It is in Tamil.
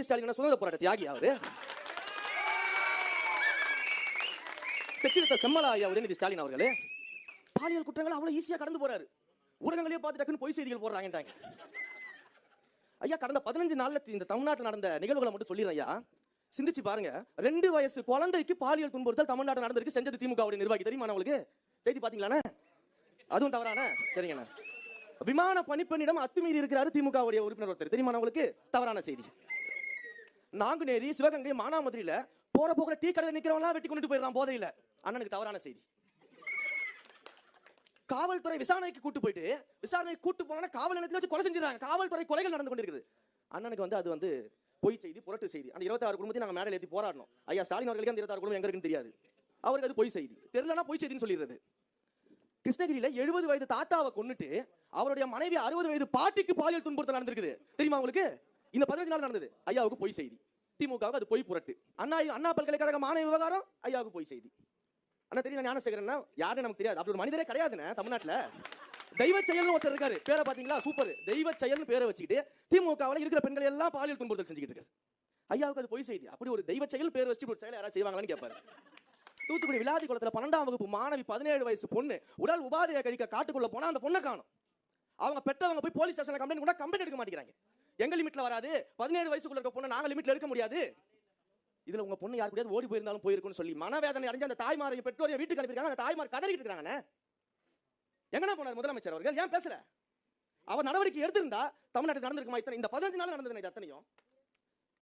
ஸ்டாலின் சுதந்திர போராட்ட தியாகி அவரு. செக்கிழுத்த செம்மலா ஐயா உதயநிதி ஸ்டாலின் அவர்களே பாலியல் குற்றங்கள் அவ்வளவு ஈஸியா கடந்து போறாரு. ஊடகங்களே பார்த்து டக்குன்னு பொய் செய்திகள் போடுறாங்கன்றாங்க. ஐயா கடந்த 15 நாள்ல இந்த தமிழ்நாட்டில் நடந்த நிகழ்வுகளை மட்டும் சொல்லிடுறேன் ஐயா. சிந்திச்சு பாருங்க. 2 வயசு குழந்தைக்கு பாலியல் துன்புறுத்தல் தமிழ்நாட்டில் நடந்திருக்கு. செஞ்சது திமுக நிர்வாகி. தெரியுமா உங்களுக்கு? செய்தி பாத்தீங்களாண்ணே? அதுவும் தவறான? சரிங்கண்ணா. விமான பணிப்பெண்ணிடம் அத்துமீறி இருக்கிறாரு திமுக உறுப்பினர் ஒருத்தர். தெரியுமா உங்களுக்கு? தவறான செய்தி. நாங்குநேரி, சிவகங்கை, மானாமதுரையில போற போகிற டீ கடையில் நிக்கிறவங்களாம் வெட்டி கொண்டு போயிடலாம் போதையில. அண்ணனுக்கு தவறான செய்தி. காவல்துறை விசாரணைக்கு கூட்டு போயிட்டு விசாரணை கூட்டு போனா காவல் நிலையத்தில் வச்சு கொலை செஞ்சிடறாங்க. காவல்துறை கொலைகள் நடந்து கொண்டிருக்குது. அண்ணனுக்கு அது பொய் செய்தி, புரட்டு செய்தி. அந்த 26 குடும்பத்தையும் நாங்கள் மேடையில் ஏற்றி போராடணும். ஐயா ஸ்டாலின் அவர்களுக்கு அந்த 26 குடும்பம் எங்க இருக்குன்னு தெரியாது. அவருக்கு அது பொய் செய்தி. தெரியலனா பொய் செய்தின்னு சொல்லிடுறது. கிருஷ்ணகிரியில 70 வயது தாத்தாவை கொன்னுட்டு அவருடைய மனைவி 60 வயது பாட்டிக்கு பாலியல் துன்புறுத்தல் நடந்திருக்குது. தெரியுமா உங்களுக்கு? இந்த 15 நாள் நடந்தது. ஐயாவுக்கு பொய் செய்தி. திமுகவுக்கு அது பொய் புரட்டு. அண்ணா பல்கலைக்கழக மாணவி விவகாரம் ஐயாவுக்கு பொய் செய்தி. அண்ணா தெரியும் ஞானசேகரன் யாருன்னு நமக்கு தெரியாது. அப்படி ஒரு மனிதரே கிடையாதுன்னு தமிழ்நாட்டில். தெய்வ செயல்னு ஒருத்தர் இருக்காரு. பேரை பாத்தீங்களா? சூப்பர். தெய்வ செயல்னு பேரை வச்சுக்கிட்டு திமுகவில் இருக்கிற பெண்கள் எல்லாம் பாலியல் துன்புறுத்தல் செஞ்சுக்கிட்டு இருக்காரு. ஐயாவுக்கு அது பொய் செய்தி. அப்படி ஒரு தெய்வ செயல் பேர் வச்சு ஒரு செயலை யாராவது செய்வாங்களான்னு கேட்பாரு. தூத்துக்குடி விளாதி குளத்துல 12ஆம் வகுப்பு மாணவி 17 வயசு பொண்ணு உடல் உபாதையை கழிக்க காட்டுக்குள்ள போனா அந்த பொண்ணை காணும். அவங்க பெற்றவங்க போய் போலீஸ் ஸ்டேஷன்ல கம்ப்ளைண்ட் எடுக்க மாட்டேங்கிறாங்க. எங்க லிமிட்ல வராது. 17 வயசுக்குள்ள இருக்க பொண்ணை நாங்க லிமிட்ல எடுக்க முடியாது. இதுல உங்க பொண்ணு யாரு கூடயாவது ஓடி போயிருந்தாலும் போயிருக்குன்னு சொல்லி மனவேதனை அடைஞ்ச அந்த தாய்மாரையும் பெற்றோரையும் வீட்டுக்கு அனுப்பியிருக்காங்க. அந்த தாய்மார் கதறிக்கிட்டு இருக்காங்க. எங்கனா போனார் முதலமைச்சர் அவர்கள்? ஏன் பேசல? அவர் நடவடிக்கை எடுத்திருந்தா தமிழ்நாட்டில் நடந்திருக்குமா? இந்த 15 நாள் நடந்தது அத்தனையும்.